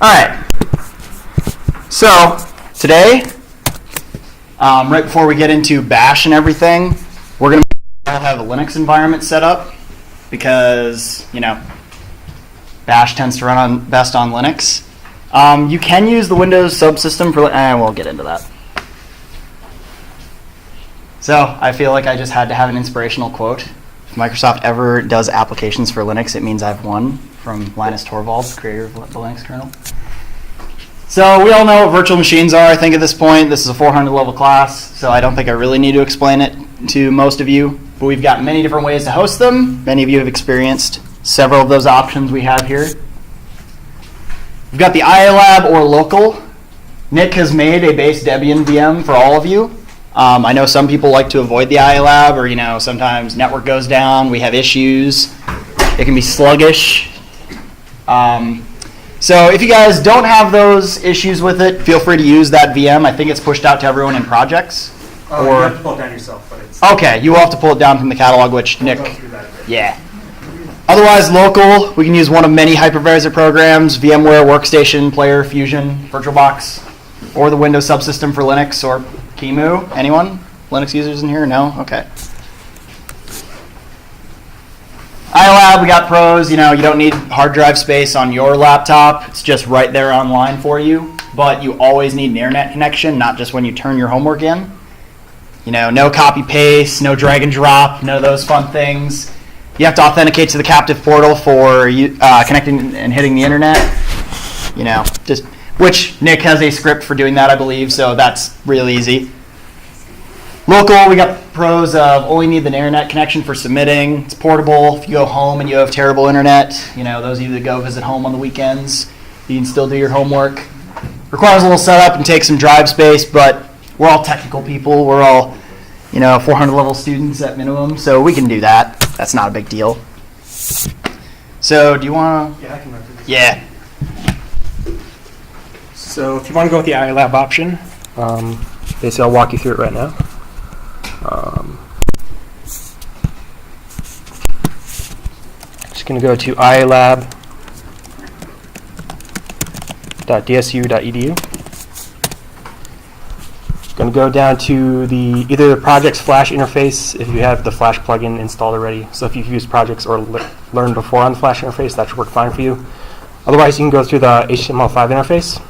right. So today, right before we get into Bash and everything, we're going to have a Linux environment set up because, Bash tends to run best on Linux. You can use the Windows subsystem for, we'll get into that. So I feel like I just had to have an inspirational quote. If Microsoft ever does applications for Linux, it means I've won, from Linus Torvalds, creator of the Linux kernel. So we all know what virtual machines are, I think, at this point. This is a 400 level class, so I don't think I really need to explain it to most of you. But we've got many different ways to host them. Many of you have experienced several of those options we have here. We've got the iLab or local. Nick has made a base Debian VM for all of you. I know some people like to avoid the iLab, or sometimes network goes down, we have issues. It can be sluggish. So if you guys don't have those issues with it, feel free to use that VM. I think it's pushed out to everyone in projects. Oh, you have to pull it down yourself, but it's... Okay, you will have to pull it down from the catalog, which We'll Nick... go through that a bit. Yeah. Otherwise, local, we can use one of many hypervisor programs, VMware, Workstation, Player, Fusion, VirtualBox, or the Windows subsystem for Linux, or QEMU. Anyone? Linux users in here? No? Okay. iLab, we got pros. You don't need hard drive space on your laptop. It's just right there online for you. But you always need an internet connection, not just when you turn your homework in. No copy paste, no drag and drop, none of those fun things. You have to authenticate to the captive portal for connecting and hitting the internet. Which Nick has a script for doing that, I believe, so that's real easy. Local, we got pros of only need the internet connection for submitting. It's portable. If you go home and you have terrible internet, those of you that go visit home on the weekends, you can still do your homework. Requires a little setup and takes some drive space, but we're all technical people. We're all, 400 level students at minimum, so we can do that. That's not a big deal. So, do you want to? Yeah, I can run through this. Yeah. So if you want to go with the iLab option, basically I'll walk you through it right now. Just going to go to ilab.dsu.edu. Going to go down to either the project's Flash interface if you have the Flash plugin installed already. So if you've used projects or learned before on the Flash interface, that should work fine for you. Otherwise, you can go through the HTML5 interface.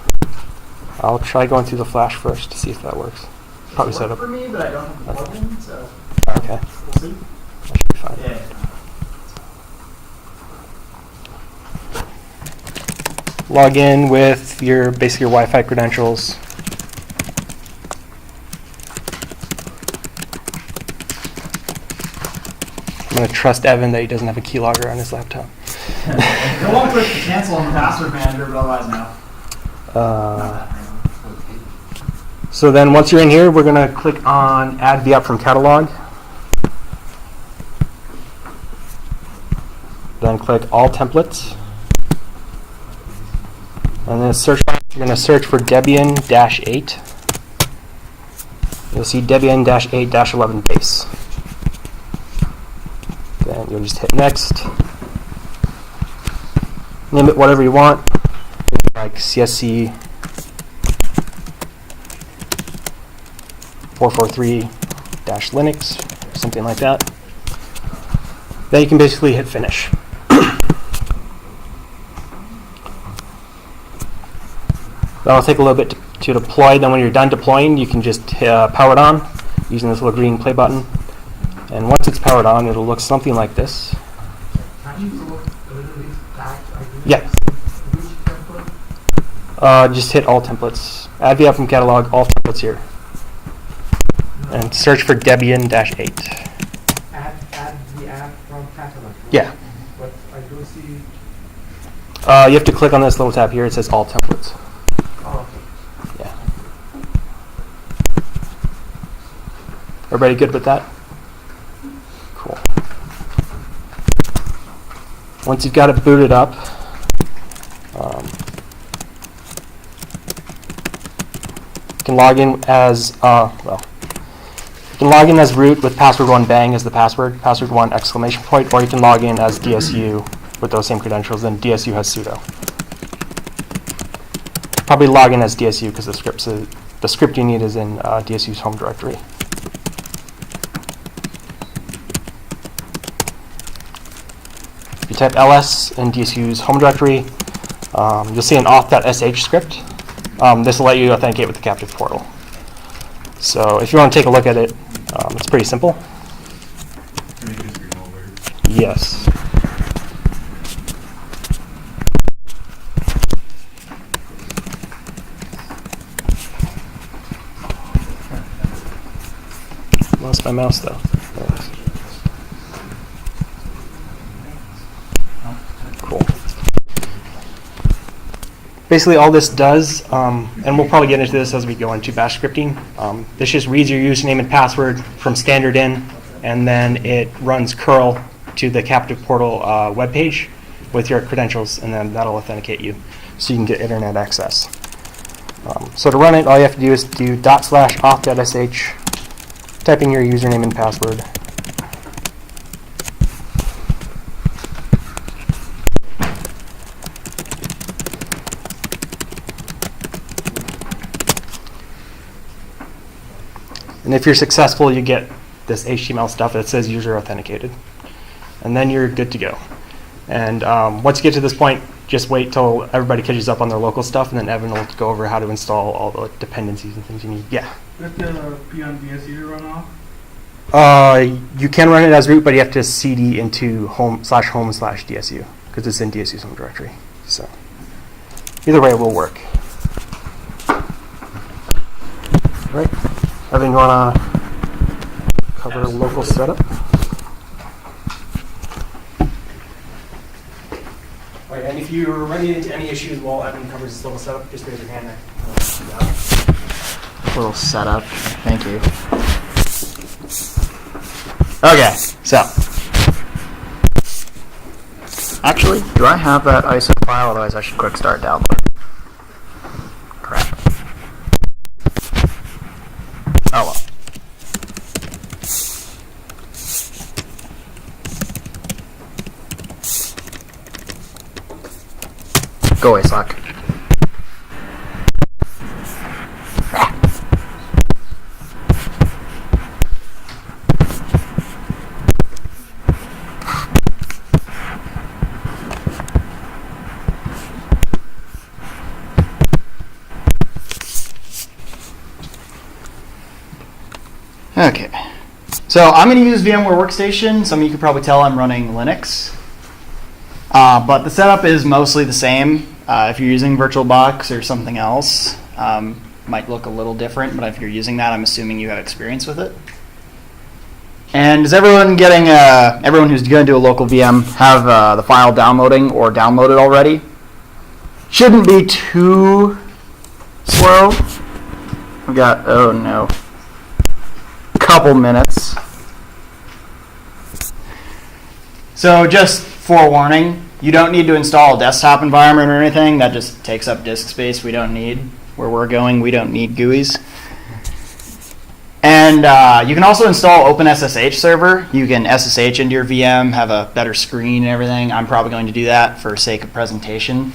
I'll try going through the Flash first to see if that works. Probably set up. For me, but I don't have the plugin, so Okay. we'll see. That should be fine. Yeah. Log in with basically your Wi-Fi credentials. I'm going to trust Evan that he doesn't have a keylogger on his laptop. Go on click cancel on the password manager, but otherwise no. So then once you're in here, we're going to click on Add the App from Catalog. Then click All Templates. And then you're going to search for Debian-8. You'll see Debian-8-11 base. Then you'll just hit Next. Name it whatever you want, like CSC 443-Linux, something like that. Then you can basically hit Finish. That'll take a little bit to deploy. Then when you're done deploying, you can just power it on using this little green play button. And once it's powered on, it'll look something like this. Yeah. Just hit All Templates. Add the app from Catalog, All Templates here. And search for Debian-8. Add the app from Catalog. Yeah. But I don't see... You have to click on this little tab here. It says All Templates. Oh, Yeah. Everybody good with that? Cool. Once you've got it booted up, you can log in as you can log in as root with password1bang as the password, password1 exclamation point, or you can log in as DSU with those same credentials, and DSU has sudo. probably log in as DSU because the script you need is in DSU's home directory. If you type ls in DSU's home directory, you'll see an auth.sh script. This will let you authenticate with the captive portal. So if you want to take a look at it, it's pretty simple. Can you use remote work? Yes. Lost my mouse though. There it is. Cool. Basically all this does, and we'll probably get into this as we go into bash scripting, this just reads your username and password from standard in, and then it runs curl to the captive portal webpage with your credentials, and then that'll authenticate you so you can get internet access. So to run it, all you have to do is do /auth.sh, type in your username and password. And if you're successful, you get this HTML stuff that says user authenticated. And then you're good to go. And once you get to this point, just wait till everybody catches up on their local stuff, and then Evan will go over how to install all the dependencies and things you need. Yeah? Does the Beyond DSU to run off? You can run it as root, but you have to cd into home/home/DSU because it's in DSU's home directory. So either way, it will work. All right. Evan, you want to cover local setup? All right, and if you're running into any issues while Evan covers this local setup, just raise your hand there. Little setup. Thank you. Okay, so. Actually, do I have that ISO file? Otherwise, I should quick start download. Crap. Oh well. Go away, Slack. Okay, so I'm going to use VMware Workstation. Some of you can probably tell I'm running Linux. But the setup is mostly the same. If you're using VirtualBox or something else, might look a little different, but if you're using that, I'm assuming you have experience with it. And is everyone getting, everyone who's going to do a local VM have the file downloading or downloaded already? Shouldn't be too slow. We've got, oh no, couple minutes. So just forewarning, you don't need to install a desktop environment or anything. That just takes up disk space we don't need. Where we're going, we don't need GUIs. And you can also install OpenSSH server. You can SSH into your VM, have a better screen and everything. I'm probably going to do that for sake of presentation.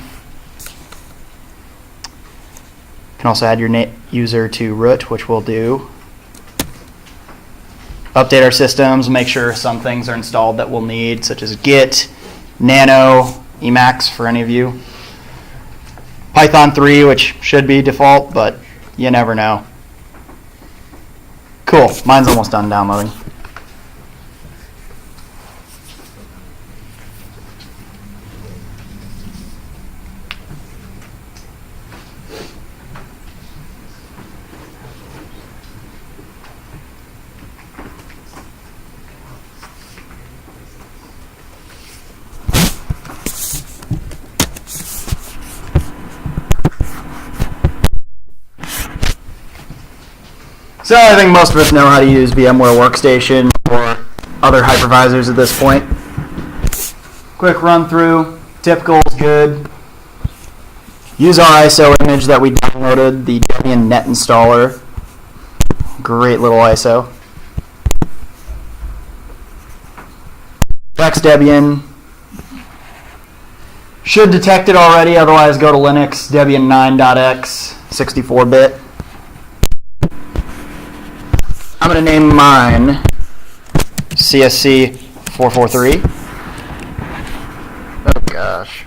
You can also add your user to root, which we'll do. Update our systems, make sure some things are installed that we'll need, such as Git, Nano, Emacs for any of you. Python 3, which should be default, but you never know. Cool, mine's almost done downloading. So I think most of us know how to use VMware Workstation or other hypervisors at this point. Quick run through, typical is good. Use our ISO image that we downloaded, the Debian net installer. Great little ISO. Flex Debian. Should detect it already, otherwise go to Linux, Debian 9.x, 64-bit. I'm going to name mine CSC 443. Oh gosh.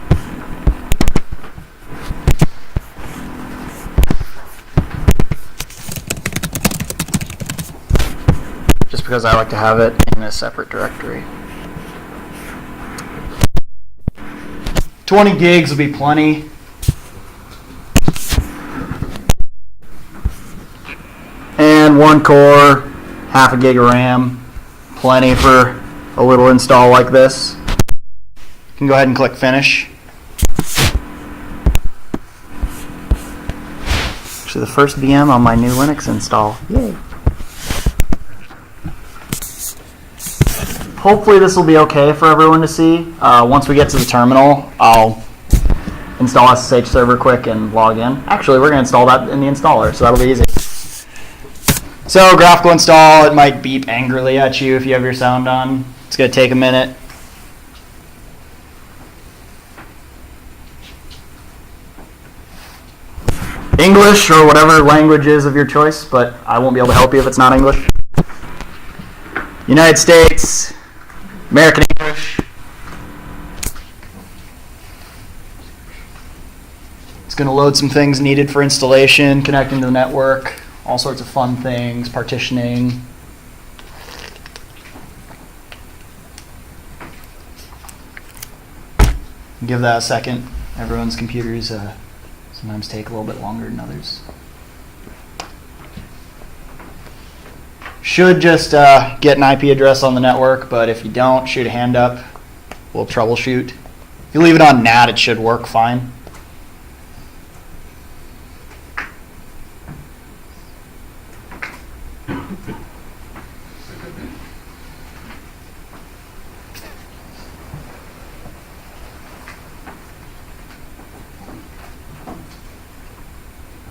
Just because I like to have it in a separate directory. 20 gigs will be plenty. And 1 core, half a gig of RAM. Plenty for a little install like this. You can go ahead and click finish. Actually, the first VM on my new Linux install. Yay. Hopefully this will be okay for everyone to see. Once we get to the terminal, I'll install SSH Server quick and log in. Actually, we're going to install that in the installer, so that'll be easy. So graphical install, it might beep angrily at you if you have your sound on. It's going to take a minute. English or whatever language is of your choice, but I won't be able to help you if it's not English. United States, American English. It's going to load some things needed for installation, connecting to the network, all sorts of fun things, partitioning. Give that a second. Everyone's computers sometimes take a little bit longer than others. Should just get an IP address on the network, but if you don't, shoot a hand up. We'll troubleshoot. If you leave it on NAT, it should work fine.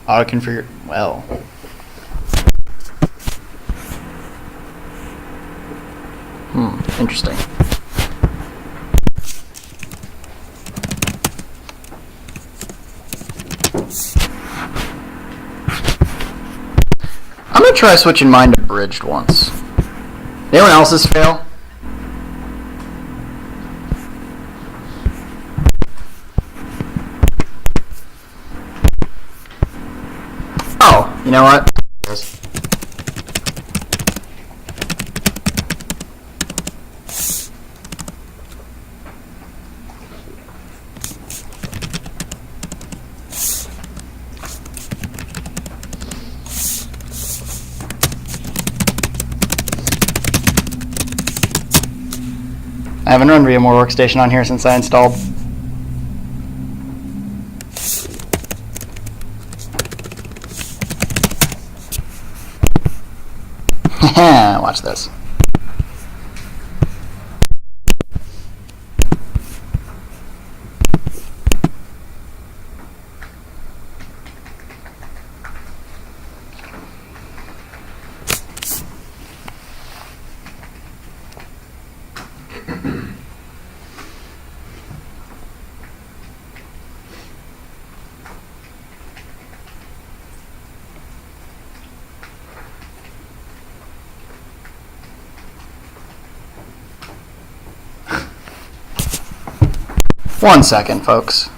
Auto configure, well. Interesting. I'm going to try switching mine to bridged once. Anyone else's fail? Oh, you know what? I haven't run VMware Workstation on here since I installed. Watch this. One second, folks.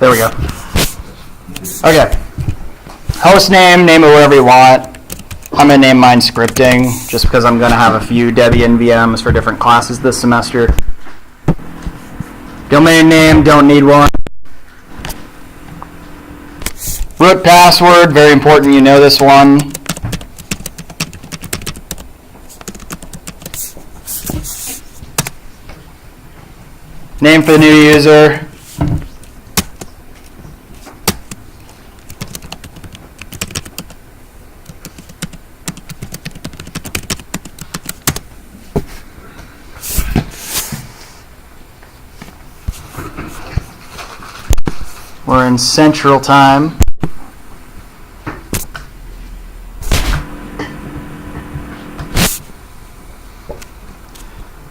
There we go. Okay. Host name, name it whatever you want. I'm going to name mine scripting, just because I'm going to have a few Debian VMs for different classes this semester. Domain name, don't need one. Root password, very important you know this one. Name for the new user. We're in Central Time.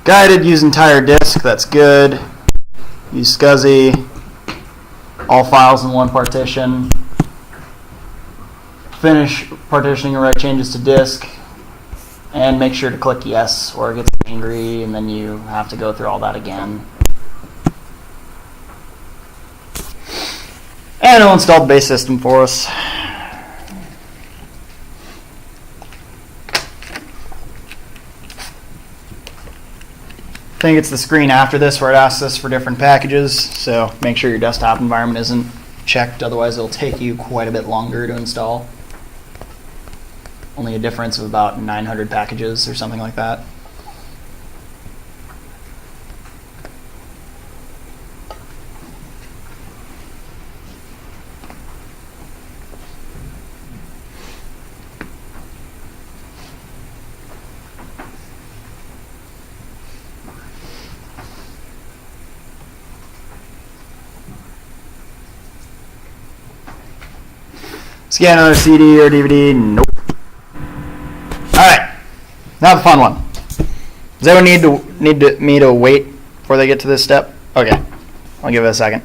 Guided, use entire disk, that's good. Use SCSI. All files in one partition. Finish partitioning and write changes to disk. And make sure to click yes or it gets angry and then you have to go through all that again. And it'll install the base system for us. I think it's the screen after this where it asks us for different packages, so make sure your desktop environment isn't checked, otherwise it'll take you quite a bit longer to install. Only a difference of about 900 packages or something like that. Scan another CD or DVD? Nope. Alright, now the fun one. Does anyone need me to wait before they get to this step? Okay, I'll give it a second.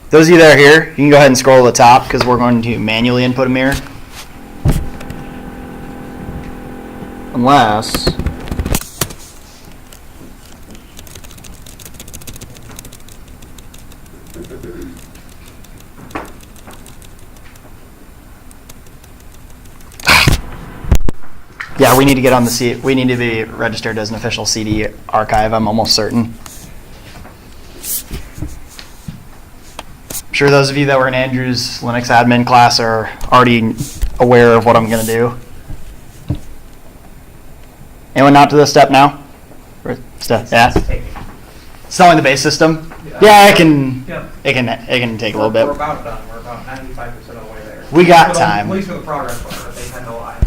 Those of you that are here, you can go ahead and scroll to the top because we're going to manually input a mirror. Unless... Yeah, we need to get on the we need to be registered as an official CD archive, I'm almost certain. I'm sure those of you that were in Andrew's Linux admin class are already aware of what I'm going to do. Anyone not to this step now? Yeah? Installing the base system? Yeah, it can take a little bit. We're about done. We're about 95% of the way there. We got time. At least for the progress bar, but they tend to lie.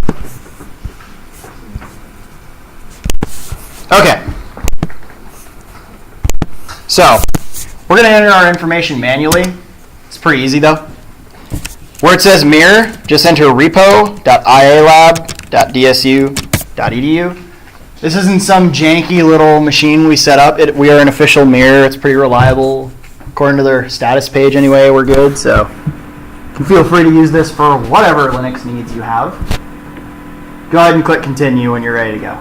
Okay. So, we're going to enter our information manually. It's pretty easy though. Where it says mirror, just enter repo.ialab.dsu.edu. This isn't some janky little machine we set up. We are an official mirror. It's pretty reliable. According to their status page anyway, we're good. So, you can feel free to use this for whatever Linux needs you have. Go ahead and click continue when you're ready to go.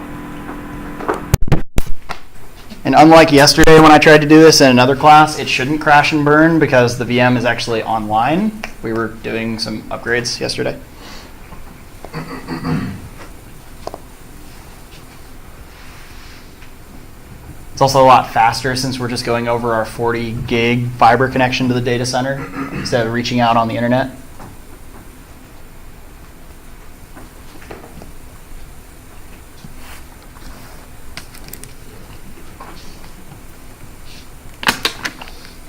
And unlike yesterday when I tried to do this in another class, it shouldn't crash and burn because the VM is actually online. We were doing some upgrades yesterday. It's also a lot faster since we're just going over our 40 gig fiber connection to the data center instead of reaching out on the internet.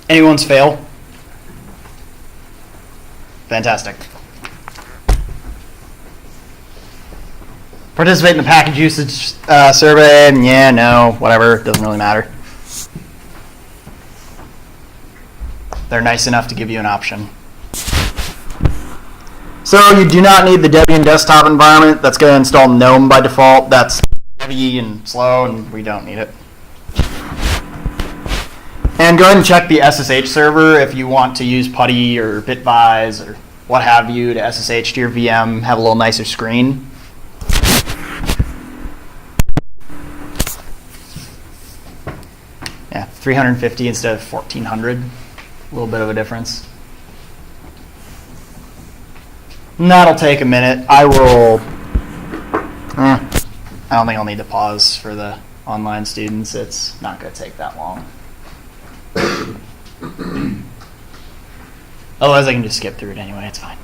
Anyone's fail? Fantastic. Participate in the package usage survey, and yeah, no, whatever, doesn't really matter. They're nice enough to give you an option. So you do not need the Debian desktop environment. That's going to install GNOME by default. That's heavy and slow, and we don't need it. And go ahead and check the SSH server if you want to use PuTTY or Bitvise or what have you to SSH to your VM, have a little nicer screen. Yeah, 350 instead of 1400. A little bit of a difference. And that'll take a minute. I will. I don't think I'll need to pause for the online students. It's not going to take that long. Otherwise, I can just skip through it anyway. It's fine.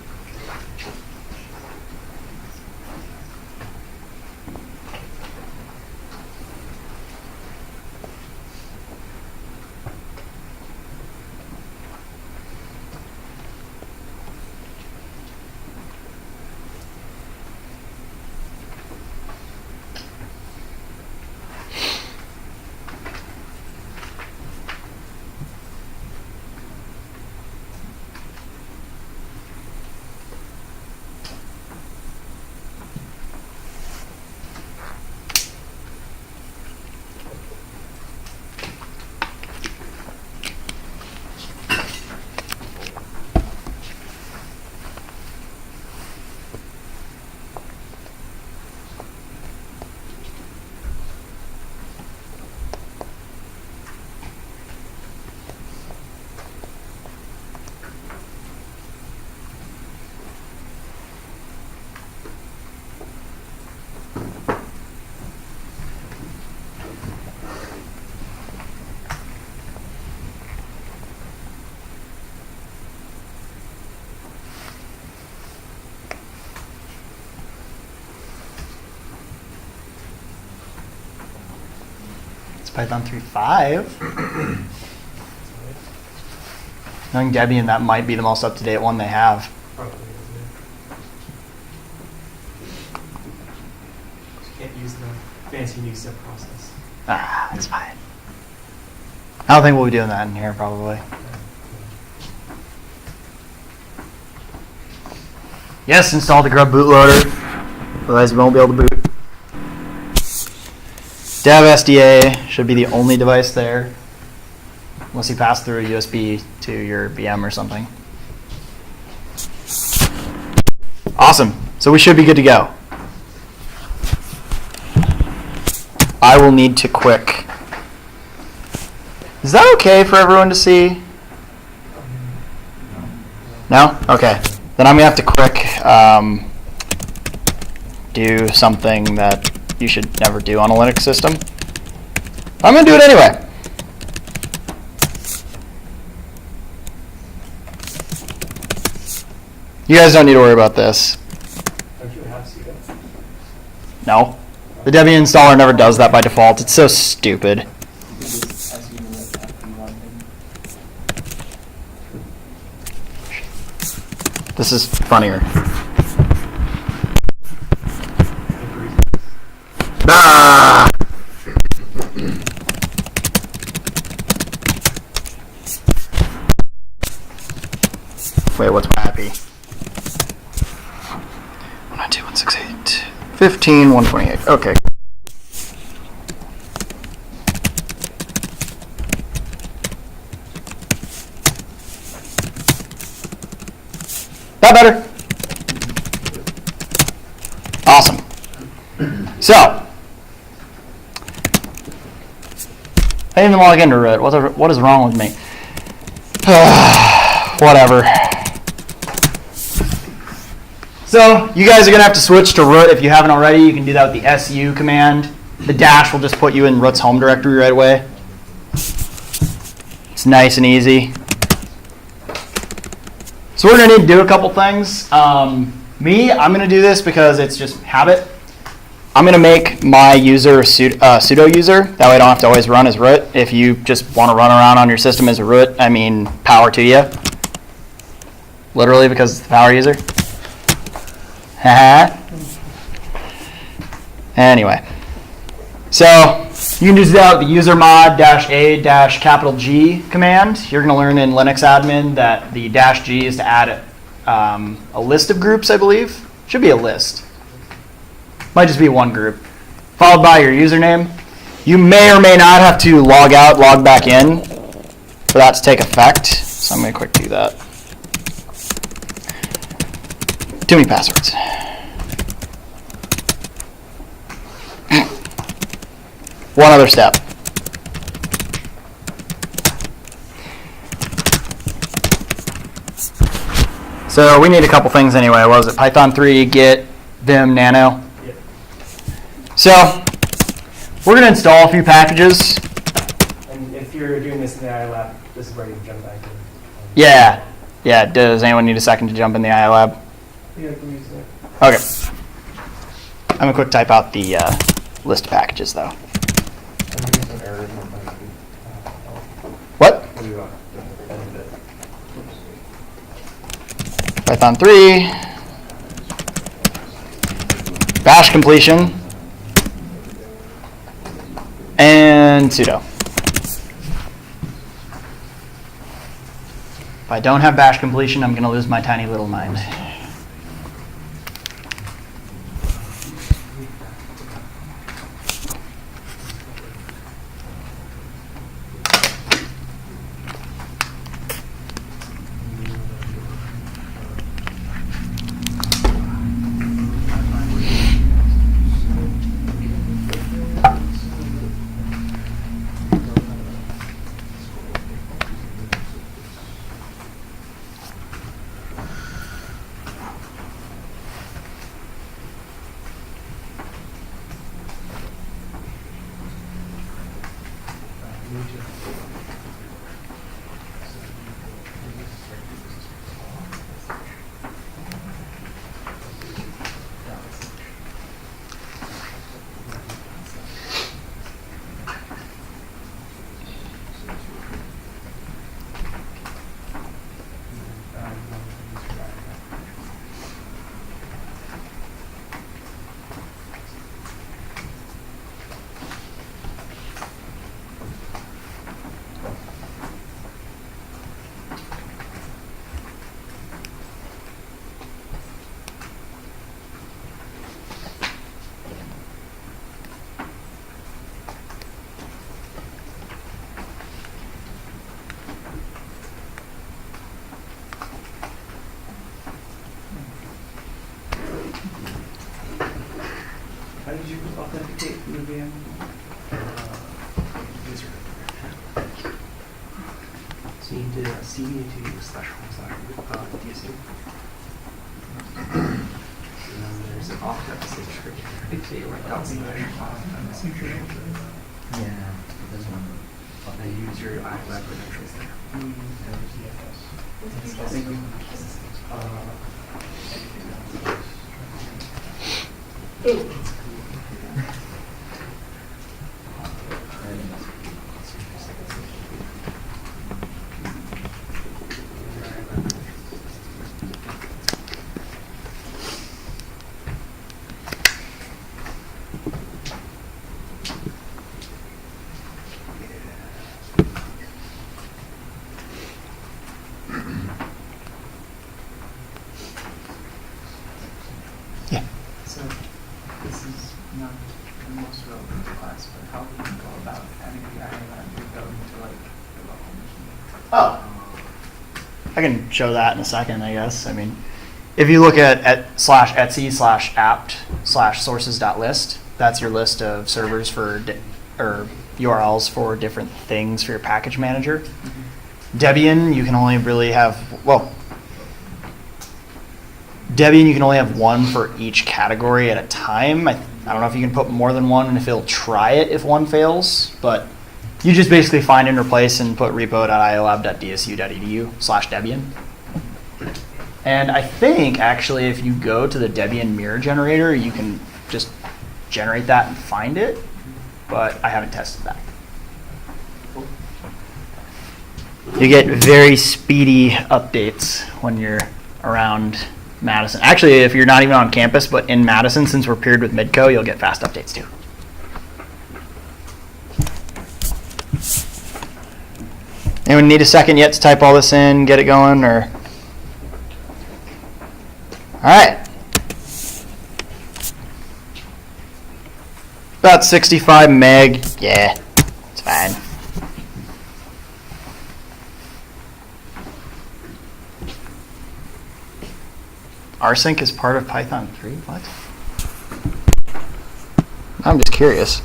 Python 3.5. Knowing Debian, that might be the most up-to-date one they have. Probably, isn't it? You can't use the fancy new step process. Ah, that's fine. I don't think we'll be doing that in here, probably. Yes, install the Grub bootloader. Otherwise, you won't be able to boot. Dev SDA should be the only device there, unless you pass through a USB to your VM or something. Awesome. So we should be good to go. I will need to quick. Is that okay for everyone to see? No? Okay. Then I'm going to have to quick do something that you should never do on a Linux system. I'm going to do it anyway. You guys don't need to worry about this. Don't you have sudo? No. The Debian installer never does that by default. It's so stupid. This is funnier. Ah! Wait, what's my IP? 192.168. 15.128. Okay. That better? Awesome. So, I didn't even log into root. What is wrong with me? Whatever. So, you guys are going to have to switch to root if you haven't already. You can do that with the su command. The dash will just put you in root's home directory right away. It's nice and easy. So we're going to need to do a couple things. I'm going to do this because it's just habit. I'm going to make my user a sudo user. That way I don't have to always run as root. If you just want to run around on your system as a root, I mean, power to you. Literally because it's the power user. Anyway. So you can just do that with the usermod-a-G command. You're going to learn in Linux admin that the -G is to add a list of groups, I believe. Should be a list. Might just be one group. Followed by your username. You may or may not have to log out, log back in for that to take effect. So I'm going to quick do that. Too many passwords. One other step. So we need a couple things anyway. What was it? Python 3, Git, Vim, Nano. Yep. So we're going to install a few packages. And if you're doing this in the iLab, this is where you can jump back in. Yeah. Yeah. Does anyone need a second to jump in the iLab? Yeah, give me a sec. Okay. I'm going to quick type out the list of packages, though. What? Python 3. Bash completion. And sudo. If I don't have bash completion, I'm going to lose my tiny little mind. How did you authenticate from the VM? So you need to cd/home/DSU. And then there's an off message description. So you write down some Yeah. and then use your iLab credentials there. Thank you. So this is not the most relevant class, but how do you go about having the iLab to go into like the local machine? Oh. I can show that in a second, I guess. I mean, if you look at /etc/apt/sources.list, that's your list of servers for or URLs for different things for your package manager. Debian, you can only really have, Debian, you can only have one for each category at a time. I don't know if you can put more than one and if it'll try it if one fails, but you just basically find and replace and put repo.iolab.dsu.edu/Debian. And I think actually if you go to the Debian mirror generator, you can just generate that and find it, but I haven't tested that. You get very speedy updates when you're around Madison. Actually, if you're not even on campus, but in Madison, since we're paired with Midco, you'll get fast updates too. Anyone need a second yet to type all this in, get it going, or? All right. About 65 meg. Yeah, it's fine. Rsync is part of Python 3? What? I'm just curious.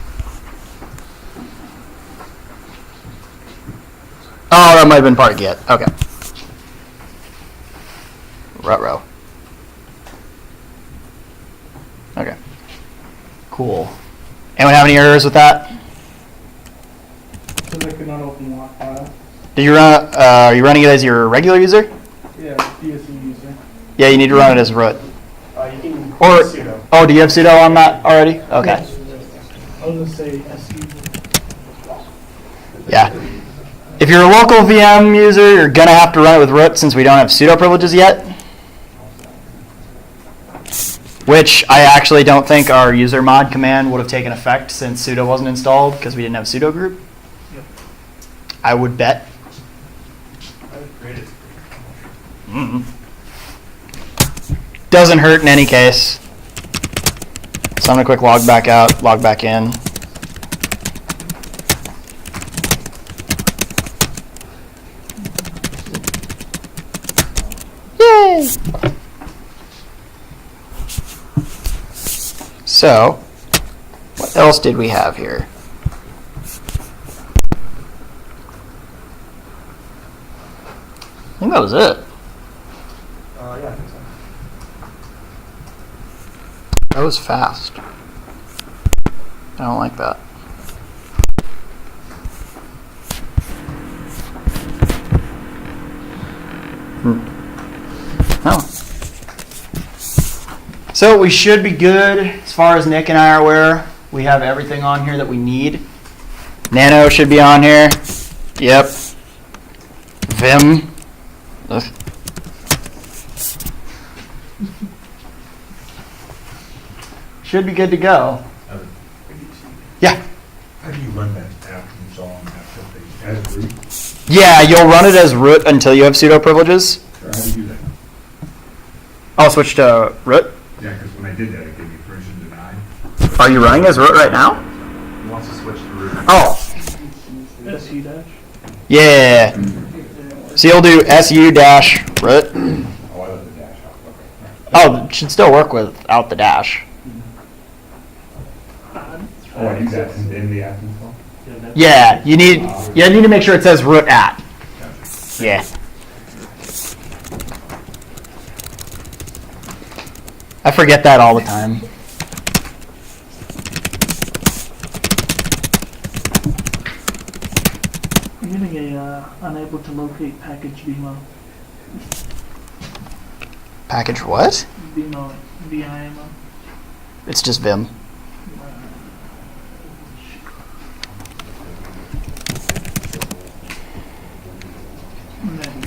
Oh, that might have been part of Git. Okay. Rut. Cool. Anyone have any errors with that? Says I could not open lock file. Did you run? Are you running it as your regular user? Yeah, DSU user. Yeah, you need to run it as root. You can Or sudo. oh, do you have sudo on that already? Okay. I'll just say SU. Yeah. If you're a local VM user, you're gonna have to run it with root since we don't have sudo privileges yet. Which I actually don't think our user mod command would have taken effect since sudo wasn't installed because we didn't have sudo group. Yep. I would bet. Doesn't hurt in any case. So I'm gonna quick log back out, log back in. Yay! So, what else did we have here? I think that was it. Yeah, I think so. That was fast. I don't like that. No. So we should be good as far as Nick and I are aware. We have everything on here that we need. Nano should be on here. Yep. Vim. Ugh. Should be good to go. Yeah. How do you run that after you saw on that as root? Yeah, you'll run it as root until you have sudo privileges. Or how do you do that? I'll switch to root. Yeah, because when I did that, it gave me version denied. Are you running as root right now? He wants to switch to root. Oh, SU dash. yeah. So you'll do su dash root. Oh, I left the dash out. Okay. Oh, it should still work without the dash. Oh, I use that in the app install? Yeah, you need to make sure it says root at. Yeah. I forget that all the time. I'm getting a unable to locate package VMO. Package what? VMO. VIMO. It's just Vim.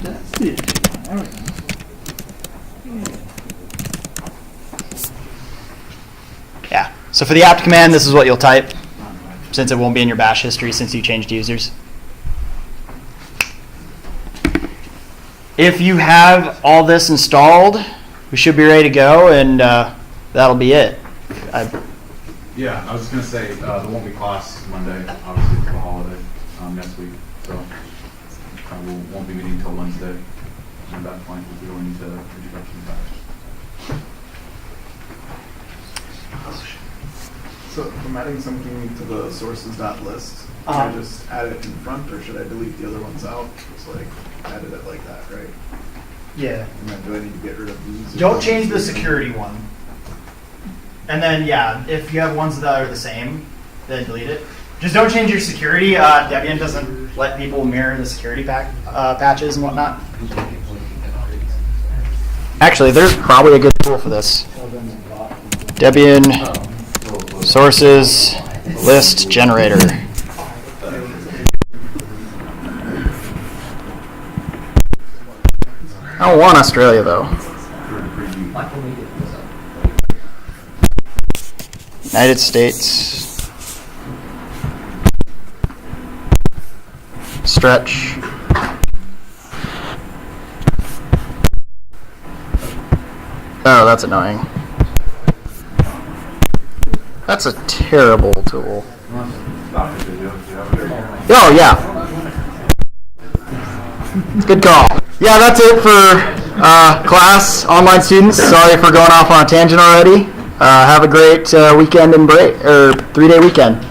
That's it. There we go. Yeah. So for the apt command, this is what you'll type, since it won't be in your bash history since you changed users. If you have all this installed, we should be ready to go, and that'll be it. Yeah, I was just gonna say, there won't be class Monday, obviously for the holiday, next week, so we won't be meeting until Wednesday. And at that point, we'll be going into introduction to So if I'm adding something to the sources.list, can I just add it in front, or should I delete the other ones out? Just like added it like that, right? Yeah. And then do I need to get rid of these? Don't change the security one. And then, yeah, if you have ones that are the same, then delete it. Just don't change your security. Debian doesn't let people mirror the security patches and whatnot. Actually, there's probably a good tool for this. Debian sources list generator. I don't want Australia though. United States. Stretch. Oh, that's annoying. That's a terrible tool. Oh, yeah. Good call. Yeah, that's it for class, online students. Sorry for going off on a tangent already. Have a great weekend and break, or 3-day weekend.